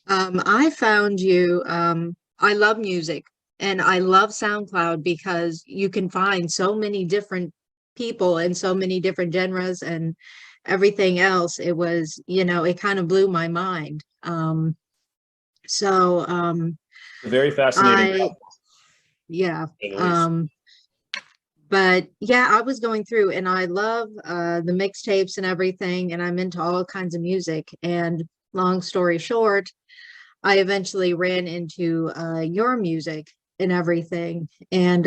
I found you, I love music and I love SoundCloud because you can find so many different people and so many different genres and everything else. It was, it kind of blew my mind. So Very fascinating, I, yeah. at least. Um, but yeah, I was going through and I love the mixtapes and everything, and I'm into all kinds of music. And long story short, I eventually ran into your music and everything. And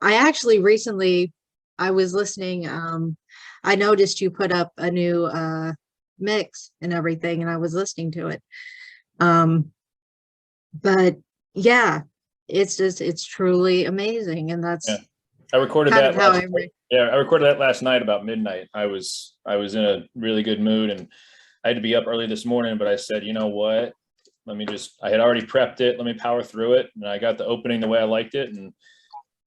I actually recently I was listening. I noticed you put up a new mix and everything, and I was listening to it. Um, but yeah, it's truly amazing, and Yeah, that's I recorded kind of that how last. I Yeah, I recorded that last night about midnight. I was in a really good mood, and I had to be up early this morning. But I said, you know what? Let me just. I had already prepped it. Let me power through it, and I got the opening the way I liked it. And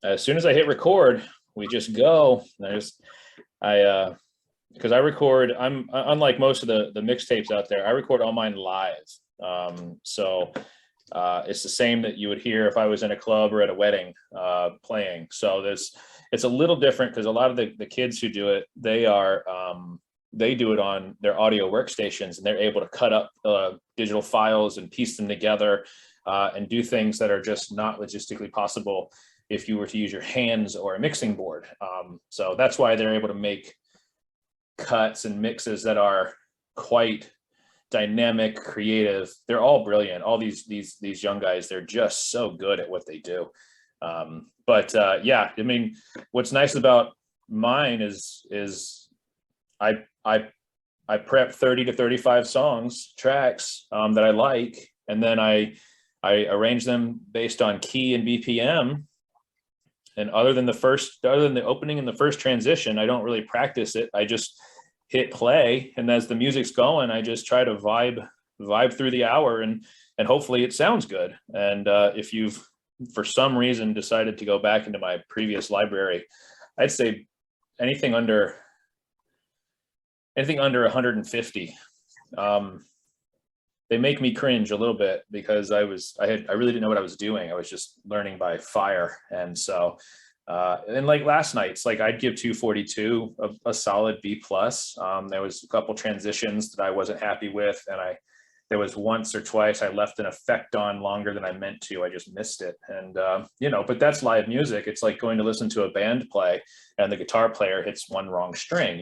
as soon as I hit record, we just go. And I because I record. I'm unlike most of the mixtapes out there. I record all mine live. So it's the same that you would hear if I was in a club or at a wedding playing. So it's a little different because a lot of the kids who do it, they do it on their audio workstations, and they're able to cut up digital files and piece them together and do things that are just not logistically possible if you were to use your hands or a mixing board. So that's why they're able to make cuts and mixes that are quite dynamic, creative. They're all brilliant. All these young guys, they're just so good at what they do. But yeah, I mean, what's nice about mine is I I I prep 30 to 35 tracks that I like, and then I arrange them based on key and BPM. And other than the opening and the first transition, I don't really practice it. I just hit play, and as the music's going, I just try to vibe through the hour, and hopefully it sounds good. And if you've for some reason decided to go back into my previous library, I'd say anything under anything under 150. Um, they make me cringe a little bit because I really didn't know what I was doing. I was just learning by fire. And so and like last night's, like I'd give 242 a solid B plus. There was a couple transitions that I wasn't happy with, and there was once or twice I left an effect on longer than I meant to. I just missed it. And but that's live music. It's like going to listen to a band play and the guitar player hits one wrong string.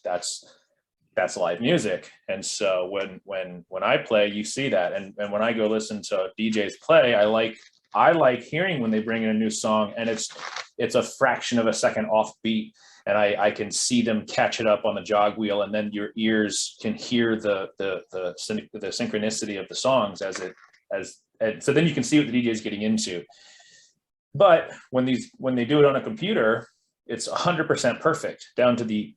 That's live music. And so when I play, you see that. And when I go listen to DJs play, I like hearing when they bring in a new song and it's a fraction of a second off beat, and I can see them catch it up on the jog wheel, and then your ears can hear the synchronicity of the songs and so then you can see what the DJ is getting into. But when they do it on a computer, it's 100% perfect down to the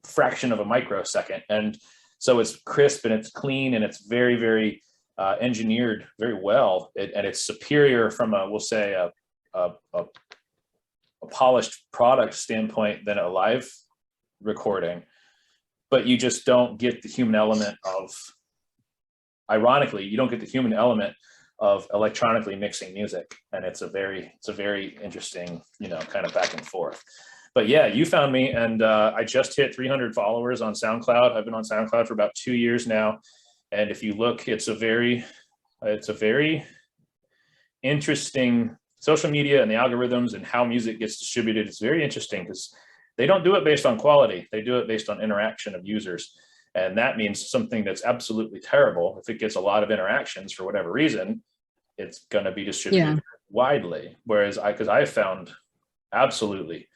fraction of a microsecond, and so it's crisp and it's clean and it's very very engineered very well, and it's superior from we'll say a, a, a polished product standpoint than a live recording. But you just don't get the human element of, ironically, you don't get the human element of electronically mixing music, and it's a very interesting kind of back and forth. But yeah, you found me, and I just hit 300 followers on SoundCloud. I've been on SoundCloud for about 2 years now, and if you look, it's a very interesting social media and the algorithms and how music gets distributed. It's very interesting because they don't do it based on quality. They do it based on interaction of users. And that means something that's absolutely terrible. If it gets a lot of interactions for whatever reason, it's going to be yeah. distributed widely. Whereas because I have found absolutely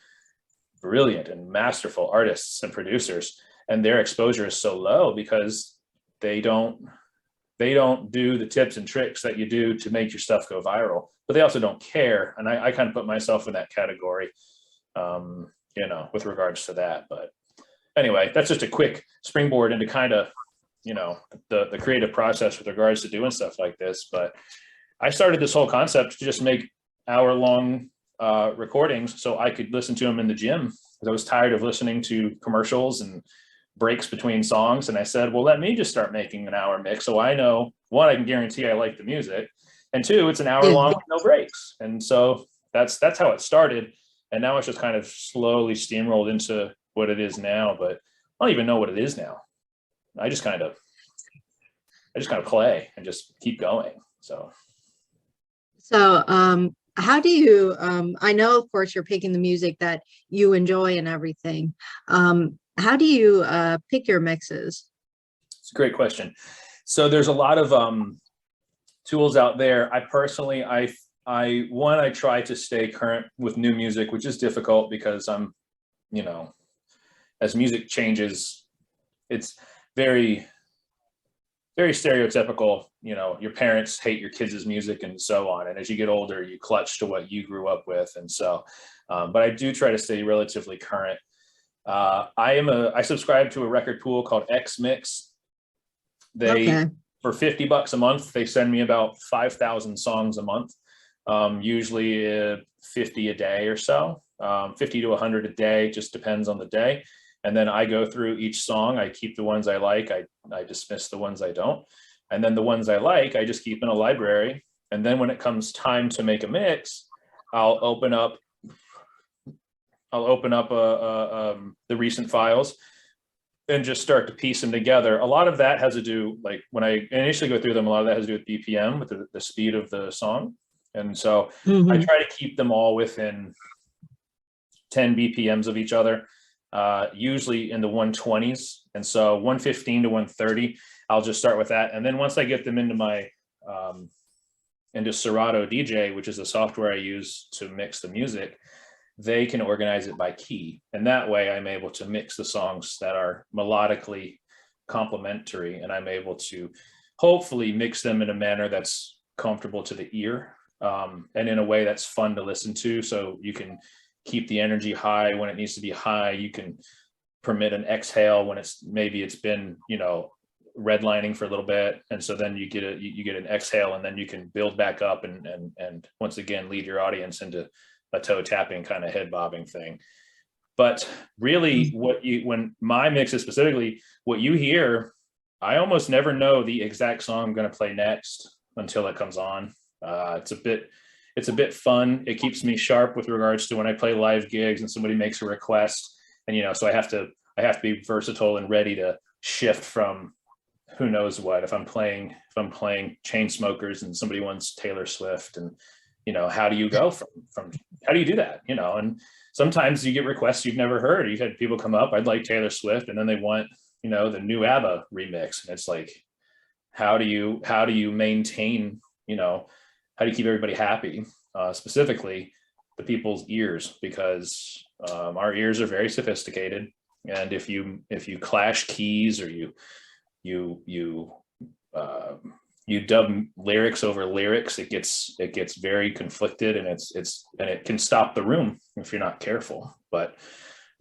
brilliant and masterful artists and producers, and their exposure is so low because they don't they don't do the tips and tricks that you do to make your stuff go viral, but they also don't care. And I kind of put myself in that category, with regards to that. But anyway, that's just a quick springboard into kind of, the creative process with regards to doing stuff like this. But I started this whole concept to just make hour-long recordings so I could listen to them in the gym, because I was tired of listening to commercials and breaks between songs. And I said, well, let me just start making an hour mix. So I know, one, I can guarantee I like the music, and two, it's an hour Yeah. long with no breaks. And so that's how it started. And now it's just kind of slowly steamrolled into what it is now, but I don't even know what it is now. I just kind of play and just keep going. So So, how do you, I know, of course, you're picking the music that you enjoy and everything. How do you pick your mixes? it's a great question. So there's a lot of tools out there. I personally, I try to stay current with new music, which is difficult because I'm, you know, as music changes, it's very, very stereotypical. You know, your parents hate your kids' music and so on. And as you get older, you clutch to what you grew up with. And so, but I do try to stay relatively current. I subscribe to a record pool called X Mix. Okay. For $50 a month, they send me about 5,000 songs a month, usually 50 a day or so, 50 to 100 a day, just depends on the day. And then I go through each song. I keep the ones I like. I dismiss the ones I don't. And then the ones I like, I just keep in a library. And then when it comes time to make a mix, I'll open up the recent files and just start to piece them together. A lot of that has to do, like when I initially go through them, a lot of that has to do with BPM, with the speed of the song. And so I try to keep them all within 10 BPMs of each other, usually in the 120s. And so 115 to 130, I'll just start with that. And then once I get them into my, into Serato DJ, which is the software I use to mix the music, they can organize it by key. And that way I'm able to mix the songs that are melodically complementary, and I'm able to hopefully mix them in a manner that's comfortable to the ear, and in a way that's fun to listen to. So you can keep the energy high when it needs to be high. You can permit an exhale when it's been, you know, redlining for a little bit. And so then you get an exhale, and then you can build back up and once again, lead your audience into a toe tapping kind of head bobbing thing. But really when my mixes specifically, what you hear, I almost never know the exact song I'm going to play next until it comes on. It's a bit fun. It keeps me sharp with regards to when I play live gigs and somebody makes a request, and, you know, so I have to be versatile and ready to shift from who knows what. If I'm playing Chainsmokers and somebody wants Taylor Swift, and, you know, how do you go from how do you do that? You know, and sometimes you get requests you've never heard. You've had people come up, I'd like Taylor Swift, and then they want, you know, the new ABBA remix. And it's like, how do you maintain, you know, how do you keep everybody happy? Specifically the people's ears, because our ears are very sophisticated. And if you clash keys, or you dub lyrics over lyrics, it gets very conflicted, and it can stop the room if you're not careful. But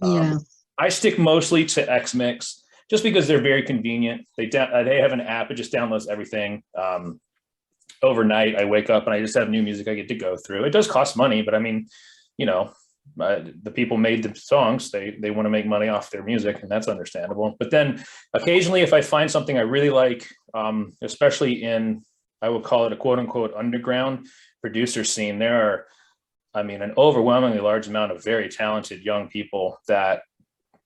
Yeah. I stick mostly to X Mix just because they're very convenient. They have an app. It just downloads everything. Overnight, I wake up and I just have new music I get to go through. It does cost money, but I mean, you know, the people made the songs. They want to make money off their music, and that's understandable. But then occasionally, if I find something I really like, especially in, I would call it a quote unquote underground producer scene, there are, I mean, an overwhelmingly large amount of very talented young people that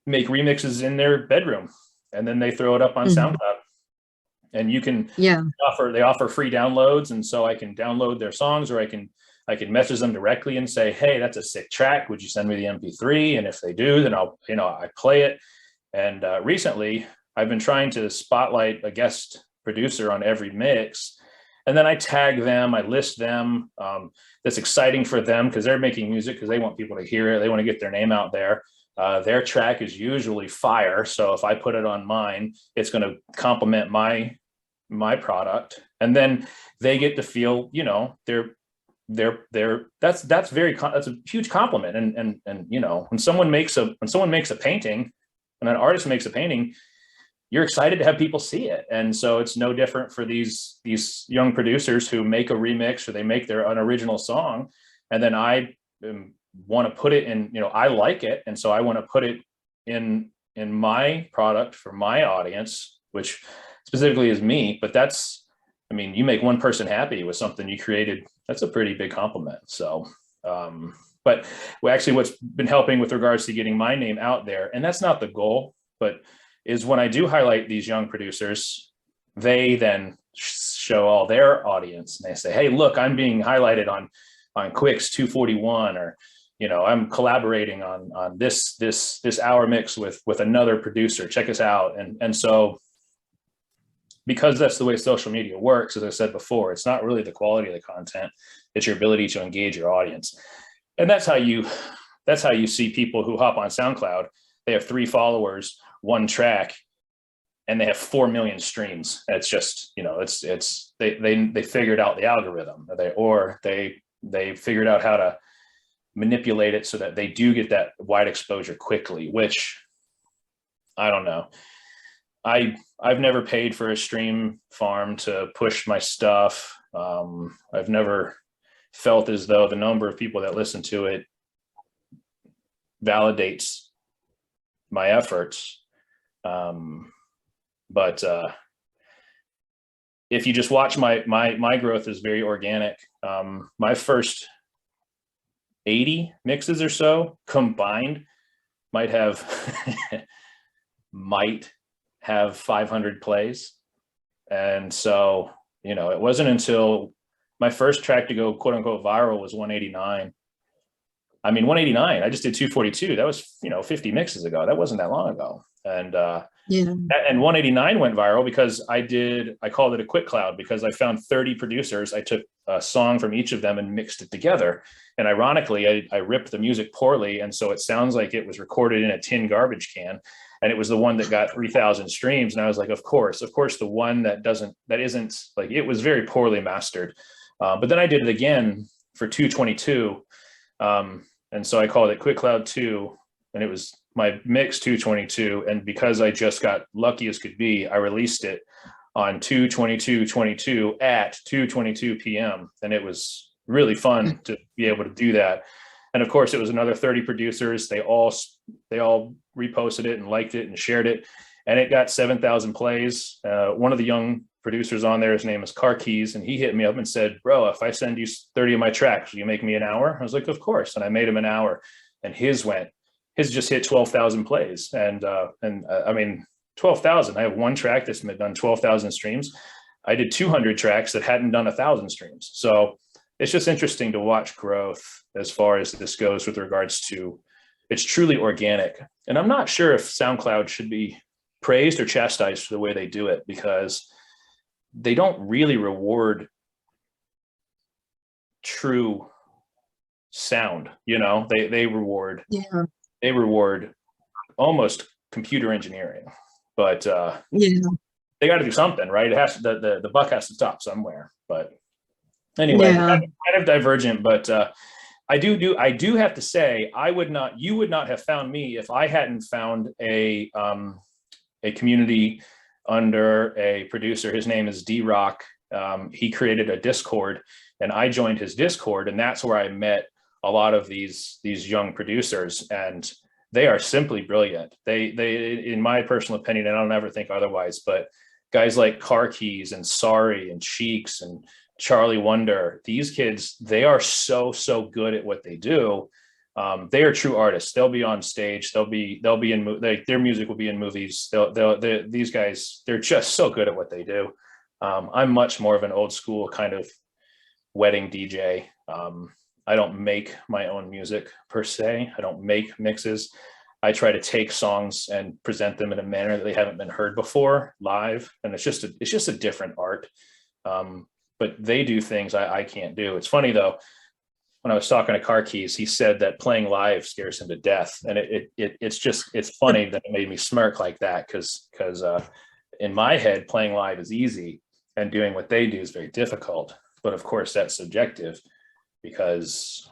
make remixes in their bedroom, and then they throw it up on SoundCloud. And you can they offer free downloads, and so I can download their songs, or I can message them directly and say, hey, that's a sick track, would you send me the MP3? And if they do, then I play it. And recently I've been trying to spotlight a guest producer on every mix, and then I tag them, I list them. That's exciting for them because they're making music, because they want people to hear it, they want to get their name out there. Their track is usually fire, so if I put it on mine, it's going to complement my product, and then they get to feel, you know, that's a huge compliment. And you know, when someone makes a painting, when an artist makes a painting, you're excited to have people see it. And so it's no different for these young producers who make a remix, or they make an original song, and then I want to put it in, you know, I like it, and so I want to put it in in my product for my audience, which specifically is me, but that's, I mean, you make one person happy with something you created, that's a pretty big compliment. So, but actually what's been helping with regards to getting my name out there, and that's not the goal, but is when I do highlight these young producers, they then show all their audience and they say, hey, look, I'm being highlighted on QuiQ's 241, or, you know, I'm collaborating on this hour mix with another producer, check us out. And so, because that's the way social media works, as I said before, it's not really the quality of the content, it's your ability to engage your audience. And that's how you see people who hop on SoundCloud. They have 3 followers, 1 track, and they have 4 million streams. It's just, you know, they figured out the algorithm, they figured out how to manipulate it so that they do get that wide exposure quickly, which I don't know. I've never paid for a stream farm to push my stuff. I've never felt as though the number of people that listen to it validates my efforts. But if you just watch my growth is very organic. My first 80 mixes or so combined might have 500 plays. And so, you know, it wasn't until my first track to go quote unquote viral was 189. I mean, 189, I just did 242. That was, you know, 50 mixes ago. That wasn't that long ago. And and 189 went viral because I called it a quick cloud, because I found 30 producers. I took a song from each of them and mixed it together. And ironically, I ripped the music poorly. And so it sounds like it was recorded in a tin garbage can. And it was the one that got 3,000 streams. And I was like, of course, the one that isn't, like, it was very poorly mastered. But then I did it again for 222. And so I called it Quick Cloud 2, and it was my mix 222. And because I just got lucky as could be, I released it on 2/22/22 at 2:22 p.m. And it was really fun to be able to do that. And of course, it was another 30 producers. They all reposted it and liked it and shared it. And it got 7,000 plays. One of the young producers on there, his name is QuiQ, and he hit me up and said, bro, if I send you 30 of my tracks, will you make me an hour? I was like, of course. And I made him an hour, and his just hit 12,000 plays. And I mean, 12,000, I have one track that's done 12,000 streams. I did 200 tracks that hadn't done 1,000 streams. So it's just interesting to watch growth as far as this goes with regards to, it's truly organic. And I'm not sure if SoundCloud should be praised or chastised for the way they do it, because they don't really reward true sound. You know, they reward almost computer engineering, but they got to do something, right? It has to, the buck has to stop somewhere. But anyway, kind of divergent, but I do have to say, you would not have found me if I hadn't found a community under a producer. His name is D-Rock. He created a Discord, and I joined his Discord, and that's where I met a lot of these young producers, and they are simply brilliant. They, in my personal opinion, and I don't ever think otherwise, but guys like QuiQ and Sorry and Cheeks and Charlie Wonder, these kids, they are so good at what they do. They are true artists. They'll be on stage. They'll be in their music will be in movies. These guys, they're just so good at what they do. I'm much more of an old school kind of wedding DJ. I don't make my own music per se. I don't make mixes. I try to take songs and present them in a manner that they haven't been heard before live, and it's just a different art. But they do things I can't do. It's funny though, when I was talking to QuiQ, he said that playing live scares him to death, and it's funny that it made me smirk like that, because in my head, playing live is easy, and doing what they do is very difficult. But of course, that's subjective, because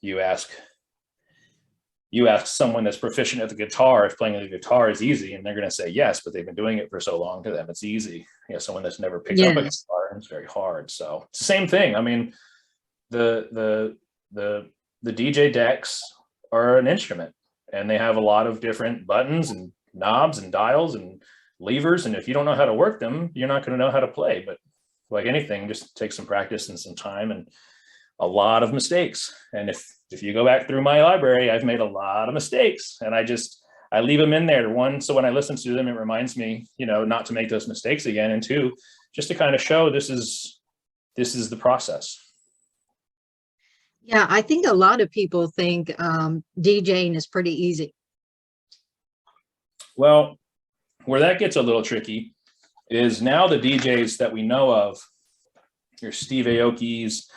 you ask someone that's proficient at the guitar if playing the guitar is easy, and they're going to say yes, but they've been doing it for so long, to them it's easy. Someone that's never picked up a guitar, it's very hard. So it's the same thing. I mean, the DJ decks are an instrument. and they have a lot of different buttons and knobs and dials and levers. And if you don't know how to work them, you're not going to know how to play. But like anything, just take some practice and some time and a lot of mistakes. And if you go back through my library, I've made a lot of mistakes, and I leave them in there. One, so when I listen to them, it reminds me, not to make those mistakes again. And two, just to kind of show this is the process. Yeah, I think a lot of people think DJing is pretty easy. Well, where that gets a little tricky is now the DJs that we know of, your Steve Aoki's,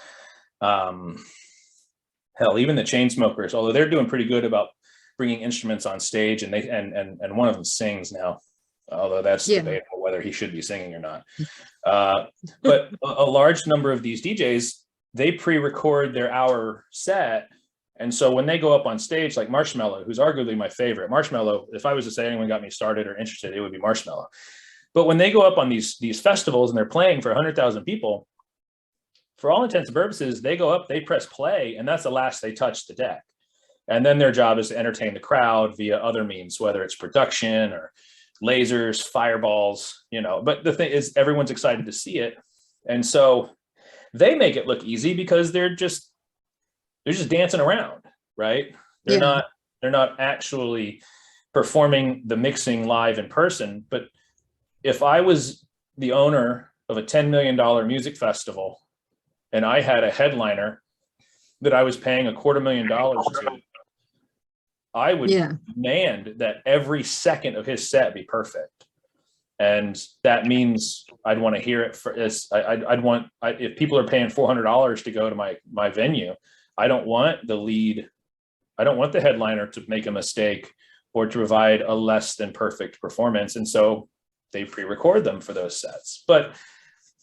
hell, even the Chainsmokers, although they're doing pretty good about bringing instruments on stage, and and one of them sings now, although that's debatable whether he should be singing or not. But a large number of these DJs, they pre-record their hour set. And so when they go up on stage, like Marshmello, who's arguably my favorite, Marshmello, if I was to say anyone got me started or interested, it would be Marshmello. But when they go up on these festivals and they're playing for 100,000 people, for all intents and purposes, they go up, they press play, and that's the last they touch the deck. And then their job is to entertain the crowd via other means, whether it's production or lasers, fireballs, but the thing is, everyone's excited to see it. And so they make it look easy because they're just dancing around, right? They're not actually performing the mixing live in person. But if I was the owner of a $10 million music festival and I had a headliner that I was paying $250,000 to, I would demand that every second of his set be perfect. And that means I'd want to hear it if people are paying $400 to go to my venue, I don't want the headliner to make a mistake or to provide a less than perfect performance. And so they pre-record them for those sets. But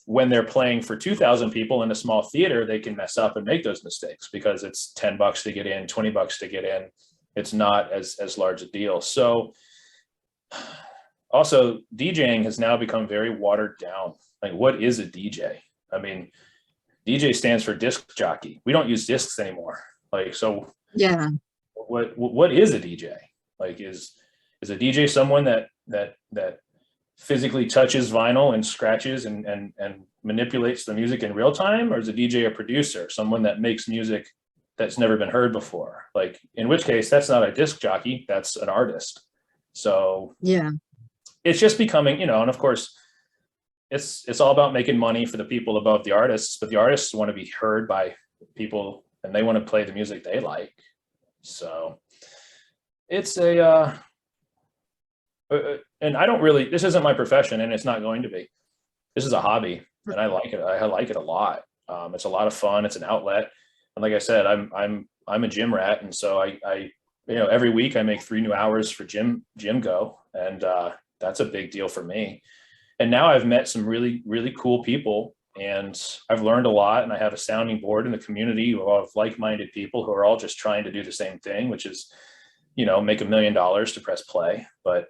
when they're playing for 2,000 people in a small theater, they can mess up and make those mistakes because it's $10 to get in, $20 to get in. It's not as large a deal. So also, DJing has now become very watered down. Like, what is a DJ? I mean, DJ stands for disc jockey. We don't use discs anymore. Like, so yeah. What is a DJ? Like, is a DJ someone that physically touches vinyl and scratches and manipulates the music in real time? Or is a DJ a producer, someone that makes music that's never been heard before? Like, in which case, that's not a disc jockey, that's an artist. So yeah, it's just becoming, and of course, it's all about making money for the people above the artists, but the artists want to be heard by people and they want to play the music they like. So it's and I don't really, this isn't my profession and it's not going to be. This is a hobby and I like it. I like it a lot. It's a lot of fun. It's an outlet. And like I said, I'm a gym rat. And so I every week I make 3 new hours for gym go. And that's a big deal for me. And now I've met some really, really cool people and I've learned a lot, and I have a sounding board in the community of like-minded people who are all just trying to do the same thing, which is, make $1 million to press play. But,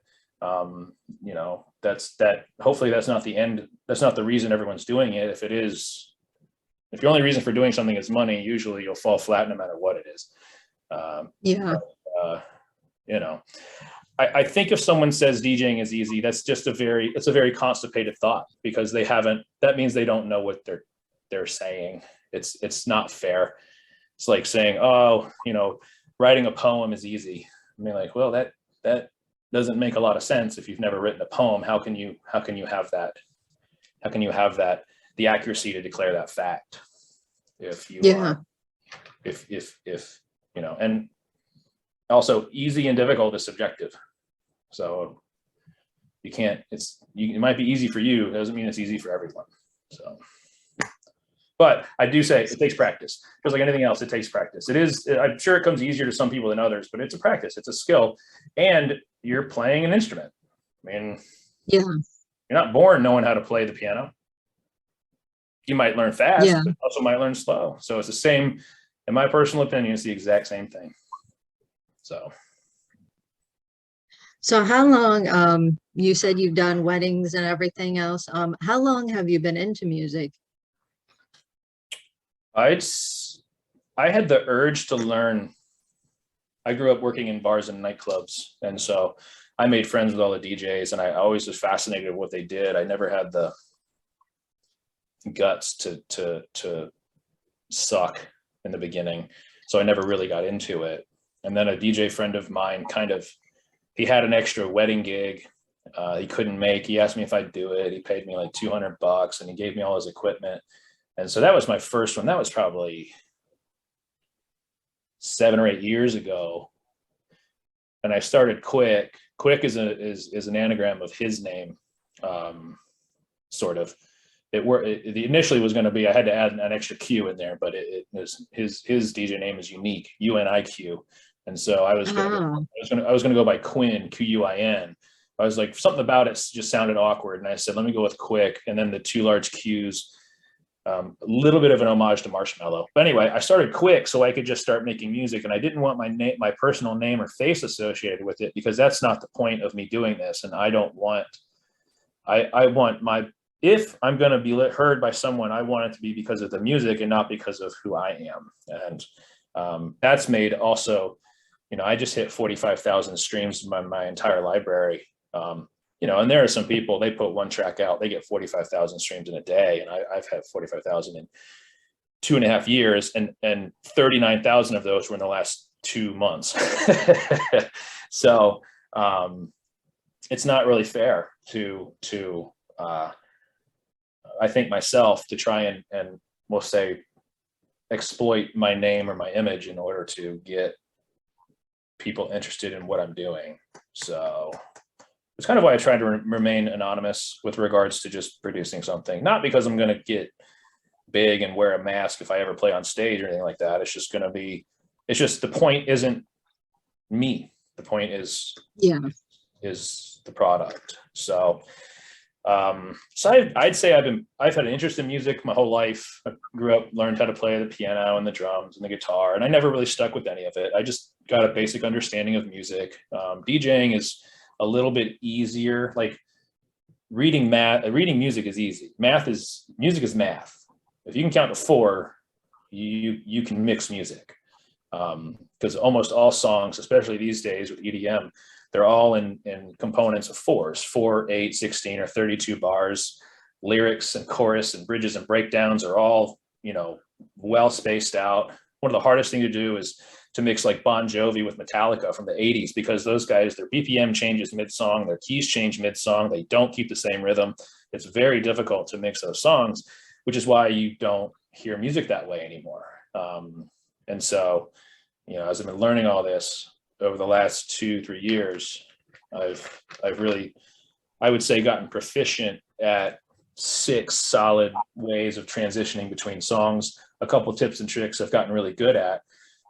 hopefully that's not the end. That's not the reason everyone's doing it. If it is, if your only reason for doing something is money, usually you'll fall flat no matter what it is. I think if someone says DJing is easy, that's just it's a very constipated thought, because that means they don't know what they're saying. It's not fair. It's like saying, writing a poem is easy. I mean, like, well, that doesn't make a lot of sense. If you've never written a poem, how can you have that? How can you have the accuracy to declare that fact? And also, easy and difficult is subjective. So you can't, it might be easy for you. It doesn't mean it's easy for everyone. So, but I do say it takes practice. Just like anything else, it takes practice. I'm sure it comes easier to some people than others, but it's a practice, it's a skill, and you're playing an instrument. I mean, you're not born knowing how to play the piano. You might learn fast, but also might learn slow. So it's the same, in my personal opinion, it's the exact same thing. So how long, you said you've done weddings and everything else. How long have you been into music? I had the urge to learn I grew up working in bars and nightclubs. And so I made friends with all the DJs, and I always was fascinated with what they did. I never had the guts to suck in the beginning. So I never really got into it. And then a DJ friend of mine he had an extra wedding gig he couldn't make. He asked me if I'd do it. He paid me like $200 and he gave me all his equipment. And so that was my first one. That was probably 7 or 8 years ago. And I started QuiQ. QuiQ is an anagram of his name, sort of. It initially was going to be, I had to add an extra Q in there, but it was his DJ name is unique, UNIQ. And so I was going to go by Quinn, QUIN. I was like, something about it just sounded awkward. And I said, let me go with QuiQ. And then the 2 large Qs, a little bit of an homage to Marshmallow. But anyway, I started QuiQ so I could just start making music. And I didn't want my personal name or face associated with it, because that's not the point of me doing this. And I don't want, I want if I'm going to be heard by someone, I want it to be because of the music and not because of who I am. And that's made also, I just hit 45,000 streams in my entire library. And there are some people, they put one track out, they get 45,000 streams in a day. And I've had 45,000 in 2.5 years, and 39,000 of those were in the last 2 months. So it's not really fair to I think myself to try and we'll say exploit my name or my image in order to get people interested in what I'm doing. So it's kind of why I try to remain anonymous with regards to just producing something, not because I'm going to get big and wear a mask if I ever play on stage or anything like that. It's just the point isn't me. The point is the product. So I'd say I've had an interest in music my whole life. I grew up, learned how to play the piano and the drums and the guitar, and I never really stuck with any of it. I just got a basic understanding of music. DJing is a little bit easier. Like reading music is easy. Music is math. If you can count to 4, you can mix music. Because almost all songs, especially these days with EDM, they're all in components of 4s, 4, 8, 16, or 32 bars. Lyrics and chorus and bridges and breakdowns are all, well spaced out. One of the hardest things to do is to mix like Bon Jovi with Metallica from the 80s, because those guys, their BPM changes mid-song, their keys change mid-song, they don't keep the same rhythm. It's very difficult to mix those songs, which is why you don't hear music that way anymore. And so, as I've been learning all this over the last 2-3 years, I've really, I would say, gotten proficient at 6 solid ways of transitioning between songs. A couple of tips and tricks I've gotten really good at,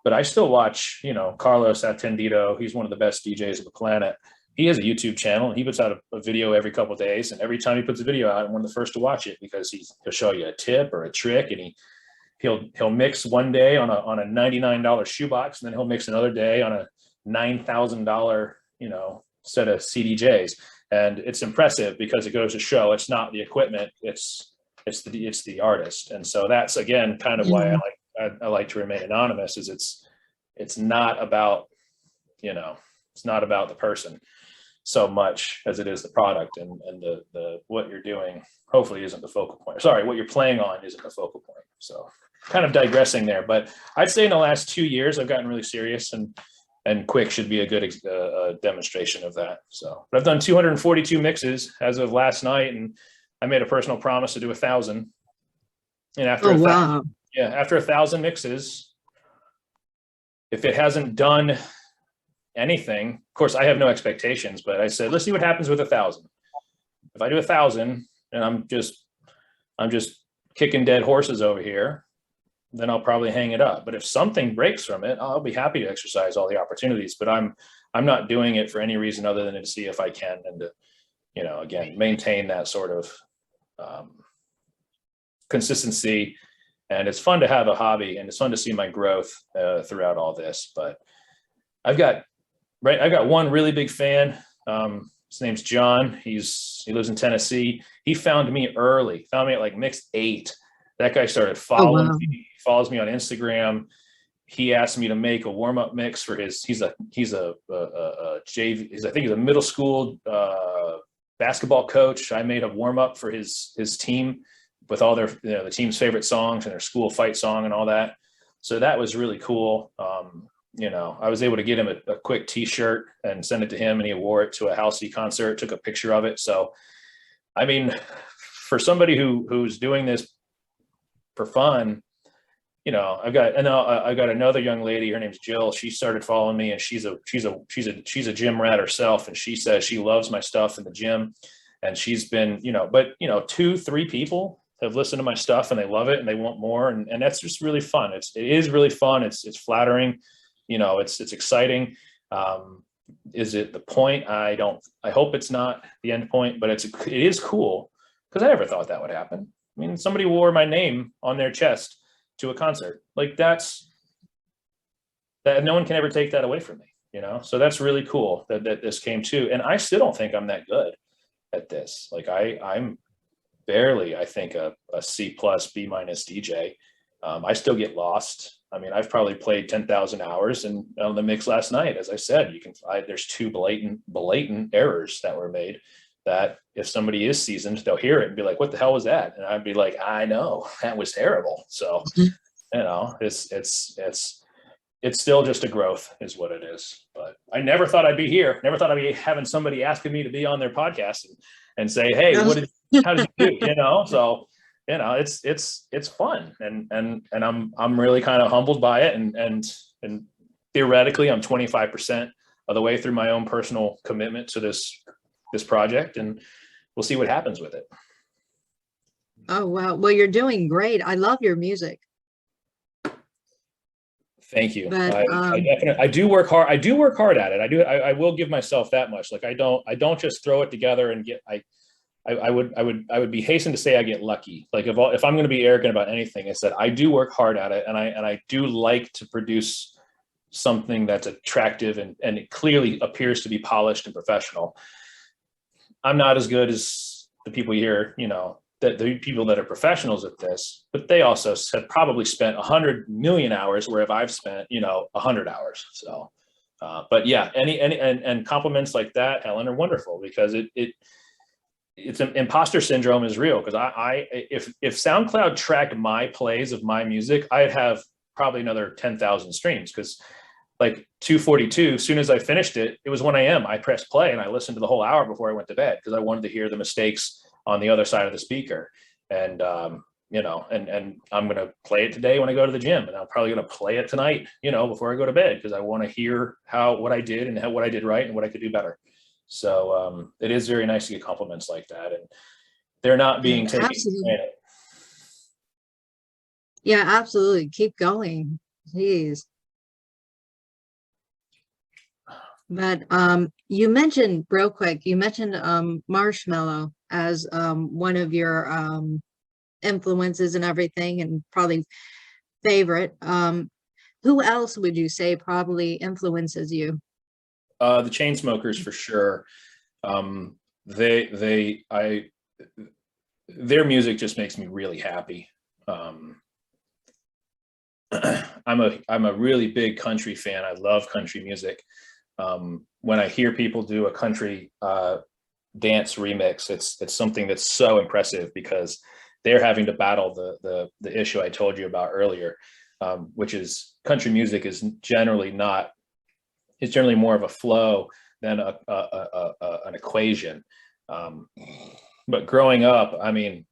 but I still watch, Carlos Atendido. He's one of the best DJs on the planet. He has a YouTube channel and he puts out a video every couple of days. And every time he puts a video out, I'm one of the first to watch it, because he'll show you a tip or a trick, and he'll mix one day on a $99 shoebox, and then he'll mix another day on a $9,000, set of CDJs. And it's impressive because it goes to show it's not the equipment, it's the artist. And so that's, again, kind of why I like to remain anonymous, is it's not about, it's not about the person so much as it is the product, and the what you're doing hopefully isn't the focal point. Sorry, what you're playing on isn't the focal point. So kind of digressing there, but I'd say in the last 2 years, I've gotten really serious, and QuiQ should be a good demonstration of that. So, but I've done 242 mixes as of last night, and I made a personal promise to do 1,000. And after after 1,000 mixes, if it hasn't done anything, of course, I have no expectations, but I said, let's see what happens with 1,000. If I do 1,000 and I'm just kicking dead horses over here, then I'll probably hang it up. But if something breaks from it, I'll be happy to exercise all the opportunities. But I'm not doing it for any reason other than to see if I can, and to, again, maintain that sort of consistency. And it's fun to have a hobby, and it's fun to see my growth throughout all this. But I've got one really big fan. His name's John. He lives in Tennessee. He found me at like mix 8. That guy started following me. He follows me on Instagram. he asked me to make a warm-up mix for he's a JV, I think he's a middle school basketball coach. I made a warm-up for his team with all their, the team's favorite songs and their school fight song and all that. So that was really cool. I was able to get him a quick t-shirt and send it to him, and he wore it to a Halsey concert, took a picture of it. So, I mean, for somebody who's doing this for fun, I've got another young lady. Her name's Jill. She started following me, and she's a gym rat herself. And she says she loves my stuff in the gym. And she's been, 2-3 people have listened to my stuff and they love it and they want more. And that's just really fun. It is really fun. It's flattering. It's exciting. Is it the point? I hope it's not the end point, but it is cool, because I never thought that would happen. I mean, somebody wore my name on their chest to a concert. Like, that no one can ever take that away from me, So that's really cool that this came to. And I still don't think I'm that good at this. Like, I'm barely, I think, a C+, B- DJ. I still get lost. I mean, I've probably played 10,000 hours and on the mix last night. As I said, there's 2 blatant errors that were made that if somebody is seasoned, they'll hear it and be like, what the hell was that? And I'd be like, I know, that was terrible. So, it's still just a growth is what it is. But I never thought I'd be here. Never thought I'd be having somebody asking me to be on their podcast and say, hey, how did you do? So, it's fun. And I'm really kind of humbled by it. And theoretically, I'm 25% of the way through my own personal commitment to this project, and we'll see what happens with it. Oh, wow. Well, you're doing great. I love your music. Thank you. But, I do work hard. I do work hard at it. I will give myself that much. Like, I don't just throw it together and I would be hastened to say I get lucky. Like, if I'm going to be arrogant about anything, it's that I do work hard at it, and I do like to produce something that's attractive and it clearly appears to be polished and professional. I'm not as good as the people here, that the people that are professionals at this, but they also have probably spent 100 million hours, where I've spent, 100 hours. So, but yeah, and compliments like that, Helen, are wonderful, because it's an imposter syndrome is real. Because if SoundCloud tracked my plays of my music, I'd have probably another 10,000 streams, because like 2:42, as soon as I finished it, it was 1 a.m. I pressed play and I listened to the whole hour before I went to bed, because I wanted to hear the mistakes on the other side of the speaker. And, and I'm going to play it today when I go to the gym, and I'm probably going to play it tonight, before I go to bed, because I want to hear what I did and what I did right and what I could do better. So it is very nice to get compliments like that, and they're not being taken for granted. Yeah, absolutely. Keep going. Please. But you mentioned real quick, Marshmello as one of your influences and everything, and probably favorite. Who else would you say probably influences you? The Chainsmokers, for sure. Their music just makes me really happy. I'm a really big country fan. I love country music. When I hear people do a country dance remix, it's something that's so impressive, because they're having to battle the issue I told you about earlier, which is country music is generally more of a flow than an equation. But growing up, I mean,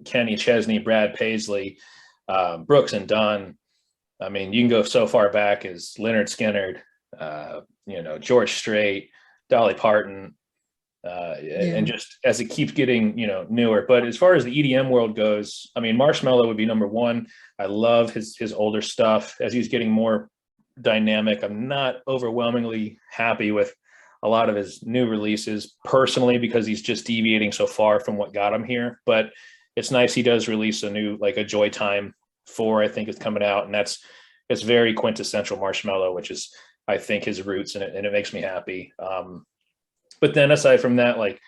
Kenny Chesney, Brad Paisley, Brooks and Dunn. I mean, you can go so far back as Leonard Skinner, George Strait, Dolly Parton, and just as it keeps getting, newer. But as far as the EDM world goes, I mean, Marshmello would be number one. I love his older stuff. As he's getting more dynamic, I'm not overwhelmingly happy with a lot of his new releases personally, because he's just deviating so far from what got him here. But it's nice he does release a new, like a Joy Time 4, I think, is coming out, and it's very quintessential Marshmello, which is, I think, his roots, and it makes me happy. But then aside from that, like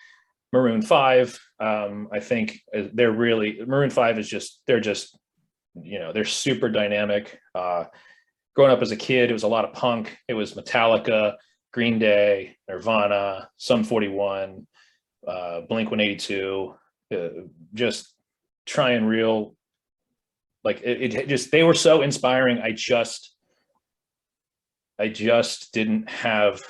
Maroon 5, I think Maroon 5 is they're super dynamic. growing up as a kid, it was a lot of punk. It was Metallica, Green Day, Nirvana, Sum 41, Blink 182, just trying real, like it just, they were so inspiring. I just didn't have,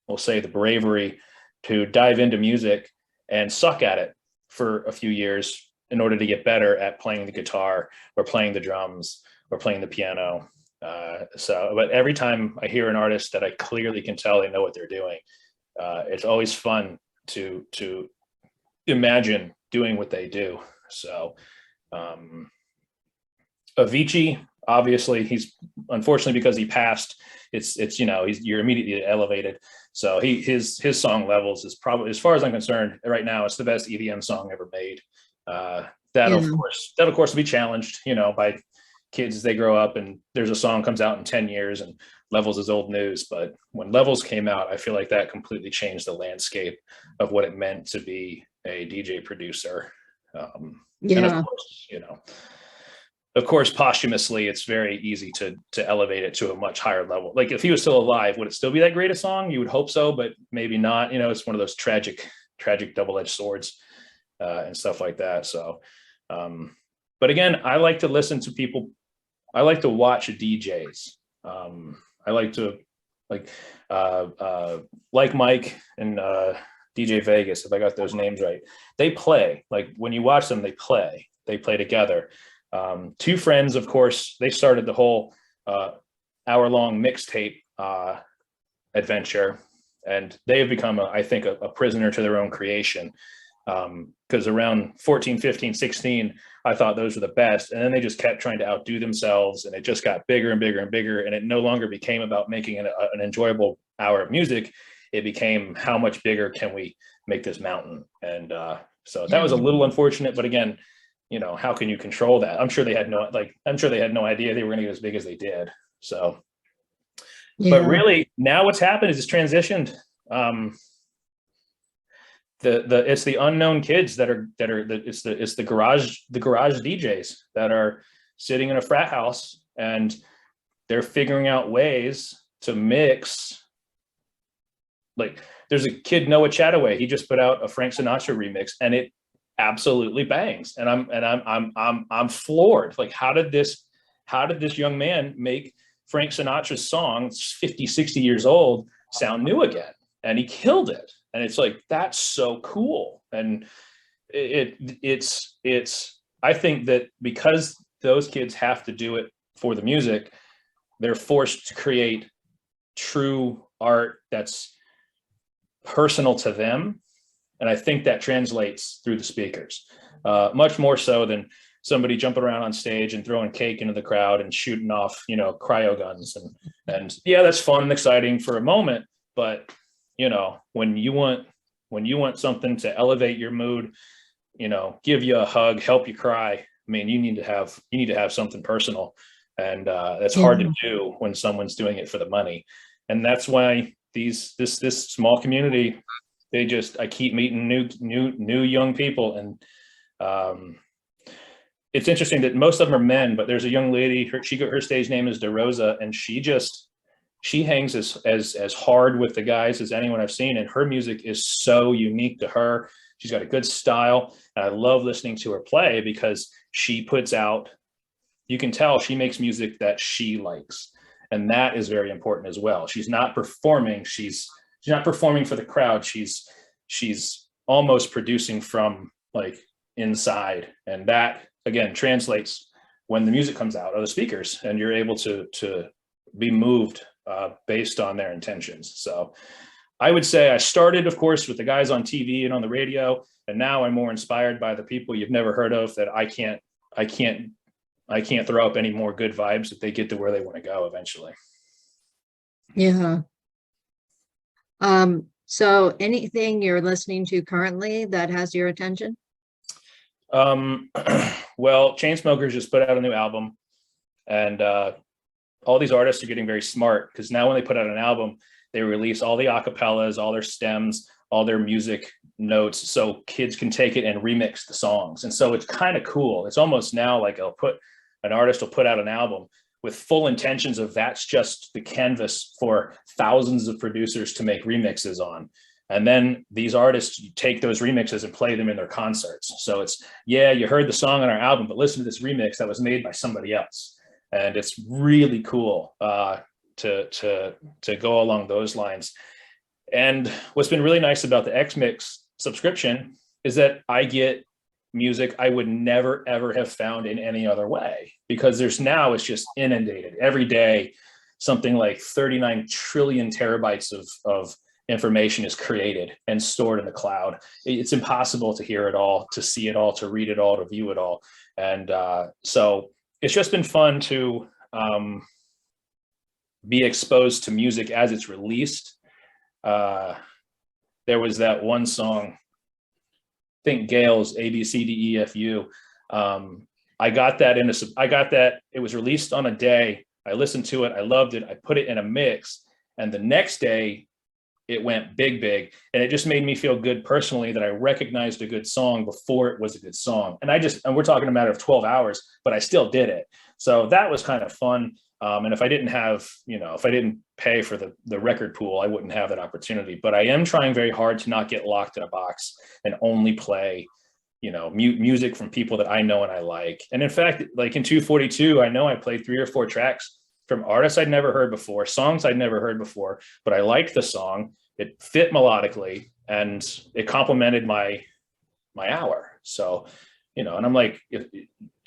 we'll say, the bravery to dive into music and suck at it for a few years in order to get better at playing the guitar or playing the drums or playing the piano. But every time I hear an artist that I clearly can tell they know what they're doing, it's always fun to imagine doing what they do. So Avicii, obviously, he's, unfortunately, because he passed, it's you know, you're immediately elevated. So his song Levels is probably, as far as I'm concerned right now, it's the best EDM song ever made. That'll of course be challenged, you know, by kids as they grow up, and there's a song comes out in 10 years and Levels is old news. But when Levels came out, I feel like that completely changed the landscape of what it meant to be a DJ producer. And of course, you know, of course, posthumously, it's very easy to elevate it to a much higher level. Like if he was still alive, would it still be that great a song? You would hope so, but maybe not. You know, it's one of those tragic double-edged swords and stuff like that. So, but again, I like to listen to people. I like to watch DJs. I like to like Mike and DJ Vegas, if I got those names right. They play. Like when you watch them, they play together. Two friends, of course, they started the whole hour-long mixtape adventure, and they have become, I think, a prisoner to their own creation. Because around 14, 15, 16, I thought those were the best. And then they just kept trying to outdo themselves, and it just got bigger and bigger and bigger. And it no longer became about making an enjoyable hour of music. It became, how much bigger can we make this mountain? And so that was a little unfortunate, but again, you know, how can you control that? I'm sure they had no idea they were going to get as big as they did. So, but really now what's happened is it's transitioned. It's the unknown kids it's the garage DJs that are sitting in a frat house, and they're figuring out ways to mix. Like there's a kid, Noah Chataway, he just put out a Frank Sinatra remix, and it absolutely bangs. And I'm floored. Like, how did this young man make Frank Sinatra's songs 50, 60 years old sound new again? And he killed it. And it's like, that's so cool. And it's I think that because those kids have to do it for the music, they're forced to create true art that's personal to them. And I think that translates through the speakers, much more so than somebody jumping around on stage and throwing cake into the crowd and shooting off, you know, cryo guns. And yeah, that's fun and exciting for a moment. But, you know, when you want something to elevate your mood, you know, give you a hug, help you cry, I mean, you need to have something personal. And that's hard to do when someone's doing it for the money. And that's why this small community, I keep meeting new young people. And it's interesting that most of them are men, but there's a young lady, her stage name is DeRosa, and she hangs as hard with the guys as anyone I've seen. And her music is so unique to her. She's got a good style. And I love listening to her play because she puts out, you can tell she makes music that she likes. And that is very important as well. She's not performing. She's not performing for the crowd. She's almost producing from like inside. And that again translates when the music comes out of the speakers, and you're able to be moved based on their intentions. So I would say I started, of course, with the guys on TV and on the radio, and now I'm more inspired by the people you've never heard of that I can't throw up any more good vibes if they get to where they want to go eventually. Yeah. So anything you're listening to currently that has your attention? Well, Chainsmokers just put out a new album, and all these artists are getting very smart, because now when they put out an album, they release all the acapellas, all their stems, all their music notes, so kids can take it and remix the songs. And so it's kind of cool. It's almost now like I'll put an artist will put out an album with full intentions of that's just the canvas for thousands of producers to make remixes on. And then these artists take those remixes and play them in their concerts. So it's, yeah, you heard the song on our album, but listen to this remix that was made by somebody else. And it's really cool to go along those lines. And what's been really nice about the XMix subscription is that I get music I would never, ever have found in any other way, because it's just inundated every day. Something like 39 trillion terabytes of information is created and stored in the cloud. It's impossible to hear it all, to see it all, to read it all, to view it all. And so it's just been fun to be exposed to music as it's released. There was that one song, I think Gail's A, B, C, D, E, F, U. I got that, it was released on a day. I listened to it, I loved it, I put it in a mix, and the next day it went big, and it just made me feel good personally that I recognized a good song before it was a good song. And we're talking a matter of 12 hours, but I still did it. So that was kind of fun. And if I didn't have, if I didn't pay for the record pool, I wouldn't have that opportunity. But I am trying very hard to not get locked in a box and only play, music from people that I know and I like. And in fact, like in 242, I know I played 3 or 4 tracks from artists I'd never heard before, songs I'd never heard before, but I liked the song. It fit melodically and it complemented my hour. So, and I'm like,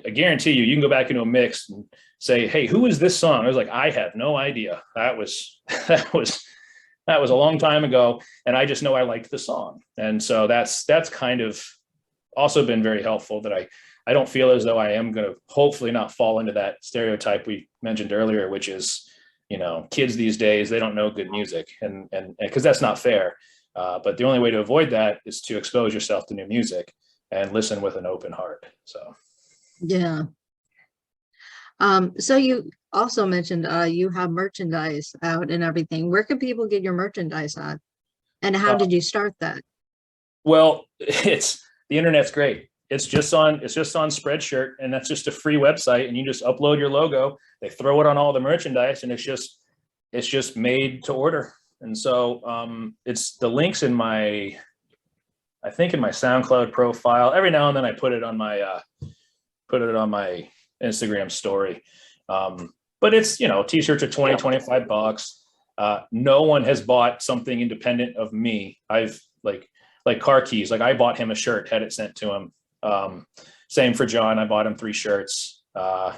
I guarantee you can go back into a mix and say, hey, who is this song? I was like, I have no idea. That was a long time ago. And I just know I liked the song. And so that's kind of also been very helpful, that I don't feel as though I am going to hopefully not fall into that stereotype we mentioned earlier, which is, kids these days, they don't know good music, and because that's not fair. But the only way to avoid that is to expose yourself to new music and listen with an open heart. So, yeah. So you also mentioned you have merchandise out and everything. Where can people get your merchandise at? And how did you start that? Well, the internet's great. It's just on Spreadshirt, and that's just a free website, and you just upload your logo. They throw it on all the merchandise, and it's just made to order. And so it's the links in my SoundCloud profile. Every now and then I put it on my Instagram story. But it's, t-shirts are $20-25. No one has bought something independent of me. I've like car keys. Like I bought him a shirt, had it sent to him. Same for John. I bought him 3 shirts. My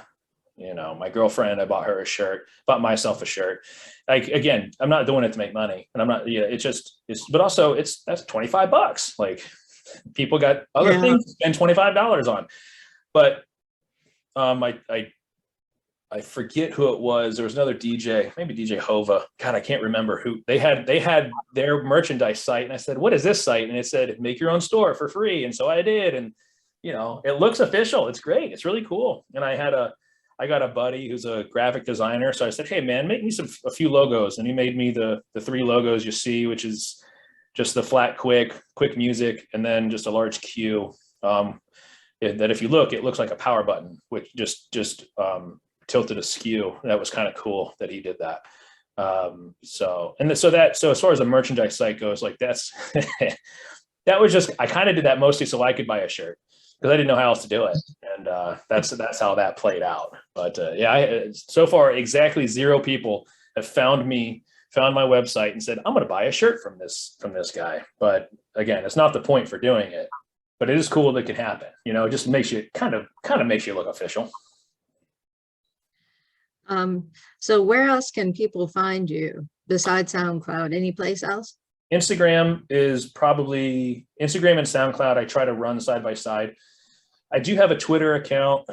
girlfriend, I bought her a shirt, bought myself a shirt. Like, again, I'm not doing it to make money, and I'm not, but also that's $25. Like, people got other things to spend $25 on. But I forget who it was. There was another DJ, maybe DJ Hova. God, I can't remember who. They had their merchandise site, and I said, "What is this site?" And it said, "Make your own store for free." And so I did, and it looks official. It's great. It's really cool. And I got a buddy who's a graphic designer, so I said, "Hey man, make me a few logos." And he made me the 3 logos you see, which is just the flat QuiQ music, and then just a large Q. That if you look, it looks like a power button, which just tilted askew. That was kind of cool that he did that. So as far as the merchandise site goes, like that's that was just, I kind of did that mostly so I could buy a shirt, because I didn't know how else to do it. And that's how that played out. But so far exactly 0 people have found my website and said, I'm going to buy a shirt from this guy. But again, it's not the point for doing it, but it is cool that it can happen. It just makes you kind of makes you look official. So where else can people find you besides SoundCloud? Any place else? Instagram and SoundCloud. I try to run side by side. I do have a Twitter account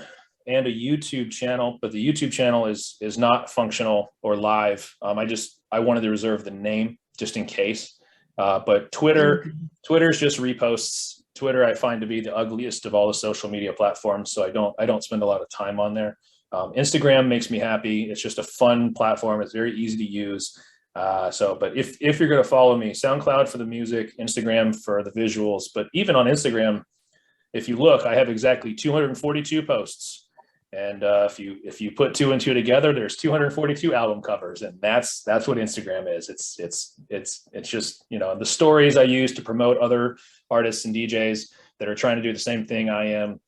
and a YouTube channel, but the YouTube channel is not functional or live. I wanted to reserve the name just in case. But Twitter's just reposts. Twitter I find to be the ugliest of all the social media platforms, so I don't spend a lot of time on there. Instagram makes me happy. It's just a fun platform. It's very easy to use. But if you're going to follow me, SoundCloud for the music, Instagram for the visuals. But even on Instagram, if you look, I have exactly 242 posts, And if you put two and two together, there's 242 album covers, and that's what Instagram is. It's just, you know, the stories I use to promote other artists and DJs that are trying to do the same thing I am.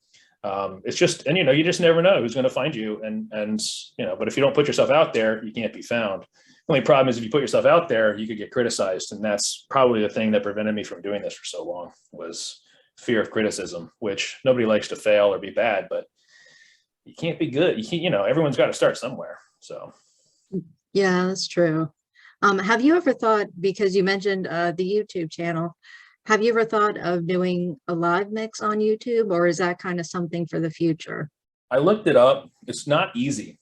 It's just, and you know, you just never know who's going to find you, and you know, but if you don't put yourself out there, you can't be found. The only problem is if you put yourself out there, you could get criticized, and that's probably the thing that prevented me from doing this for so long, was fear of criticism, which nobody likes to fail or be bad, but you can't be good. You can't, you know, everyone's got to start somewhere. So Yeah, that's true. Have you ever thought, because you mentioned the YouTube channel, have you ever thought of doing a live mix on YouTube, or is that kind of something for the future? I looked it up. It's not easy.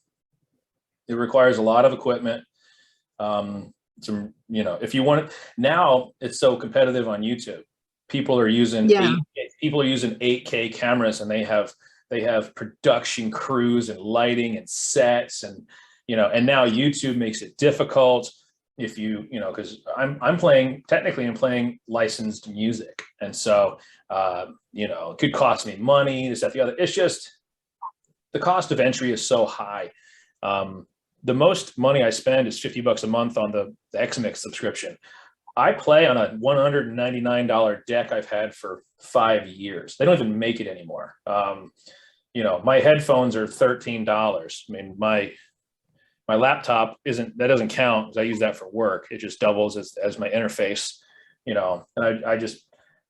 It requires a lot of equipment. Some, you know, if you want it, now it's so competitive on YouTube. People are using Yeah. 8K cameras, and they have production crews and lighting and sets, and you know, and now YouTube makes it difficult if you know, because I'm playing licensed music, and so you know, it could cost me money, this, that, the other. It's just the cost of entry is so high. The most money I spend is $50 a month on the XMix subscription. I play on a $199 deck I've had for 5 years. They don't even make it anymore. You know, my headphones are $13. I mean, my laptop doesn't count because I use that for work. It just doubles as my interface, you know. And I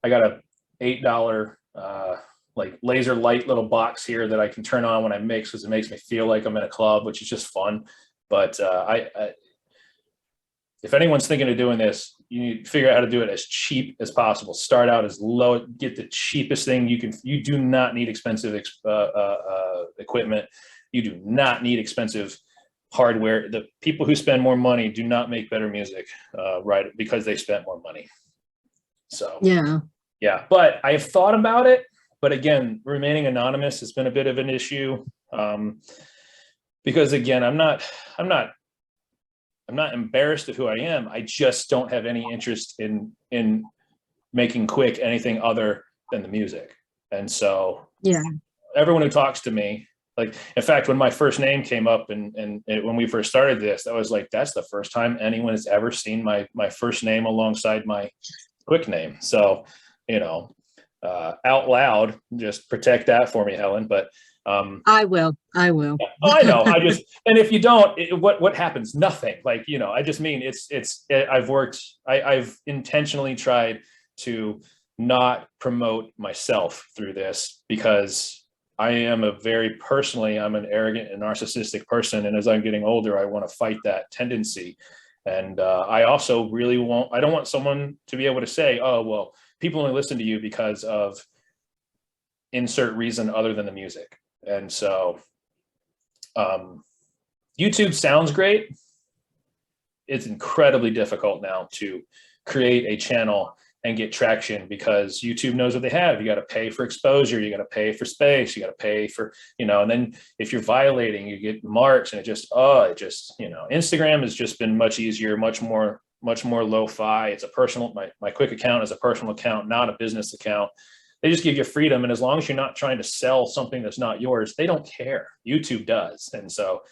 got a $8 like laser light little box here that I can turn on when I mix, because it makes me feel like I'm in a club, which is just fun. But if anyone's thinking of doing this, you need to figure out how to do it as cheap as possible. Start out as low, get the cheapest thing you can. You do not need expensive equipment. You do not need expensive hardware. The people who spend more money do not make better music, right? Because they spent more money. So yeah, but I have thought about it. But again, remaining anonymous has been a bit of an issue, because again, I'm not embarrassed of who I am. I just don't have any interest in making QuiQ anything other than the music. And so Yeah. everyone who talks to me, like, in fact, when my first name came up and when we first started this, I was like, that's the first time anyone has ever seen my first name alongside my QuiQ name. So, you know, out loud, just protect that for me, Helen. But I will. oh, I know. And if you don't, what happens? Nothing. Like, you know, I just mean I've intentionally tried to not promote myself through this, because I am I'm an arrogant and narcissistic person. And as I'm getting older, I want to fight that tendency. And I also I don't want someone to be able to say, oh, well, people only listen to you because of insert reason other than the music. And so YouTube sounds great. It's incredibly difficult now to create a channel and get traction, because YouTube knows what they have. You got to pay for exposure. You got to pay for space. You got to pay for, you know, and then if you're violating, you get marks, and it just, you know, Instagram has just been much easier, much more lo-fi. It's a personal, my QuiQ account is a personal account, not a business account. They just give you freedom. And as long as you're not trying to sell something that's not yours, they don't care. YouTube does. And so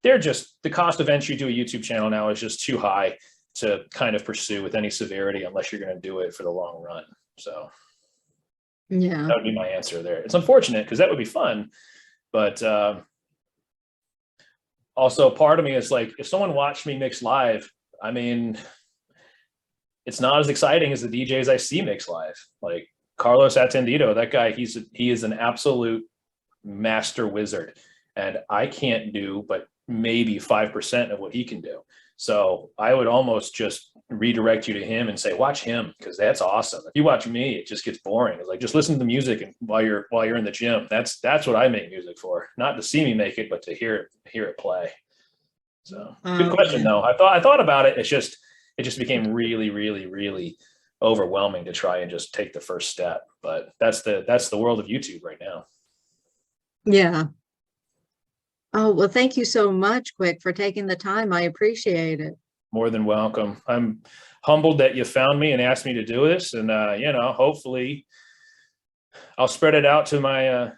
the cost of entry to a YouTube channel now is just too high to kind of pursue with any severity, unless you're going to do it for the long run. So Yeah. that would be my answer there. It's unfortunate because that would be fun. But also part of me is like, if someone watched me mix live, I mean, it's not as exciting as the DJs I see mix live. Like Carlos Attendido, that guy, he is an absolute master wizard, and I can't do but maybe 5% of what he can do. So I would almost just redirect you to him and say, watch him, because that's awesome. If you watch me, it just gets boring. It's like, just listen to the music and while you're in the gym. That's what I make music for, not to see me make it, but to hear it play. So good question though. I thought about it. It just became really, really, really overwhelming to try and just take the first step. But that's the world of YouTube right now. Yeah. Oh, well, thank you so much, QuiQ, for taking the time. I appreciate it. More than welcome. I'm humbled that you found me and asked me to do this. And, you know, hopefully I'll spread it out to my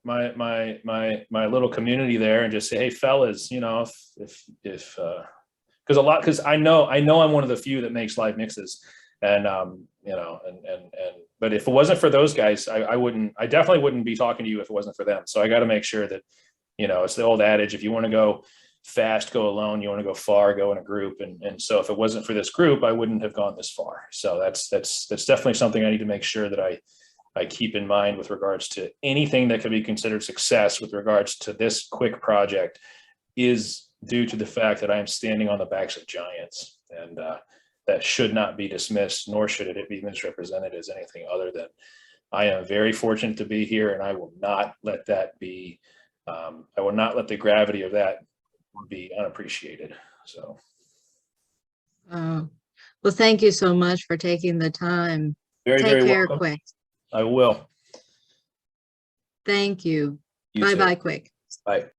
my little community there and just say, hey, fellas, you know, if because I know I'm one of the few that makes live mixes, and you know, but if it wasn't for those guys, I definitely wouldn't be talking to you if it wasn't for them. So I got to make sure that, you know, it's the old adage, if you want to go fast, go alone. You want to go far, go in a group. And so if it wasn't for this group, I wouldn't have gone this far. So that's definitely something I need to make sure that I keep in mind with regards to anything that could be considered success with regards to this QuiQ project is due to the fact that I am standing on the backs of giants, and that should not be dismissed, nor should it be misrepresented as anything other than I am very fortunate to be here, and I will not let that be, I will not let the gravity of that be unappreciated. So. Well, thank you so much for taking the time. Very, Take very care, welcome. QuiQ. I will. Thank you. You Bye too. bye, QuiQ. Bye.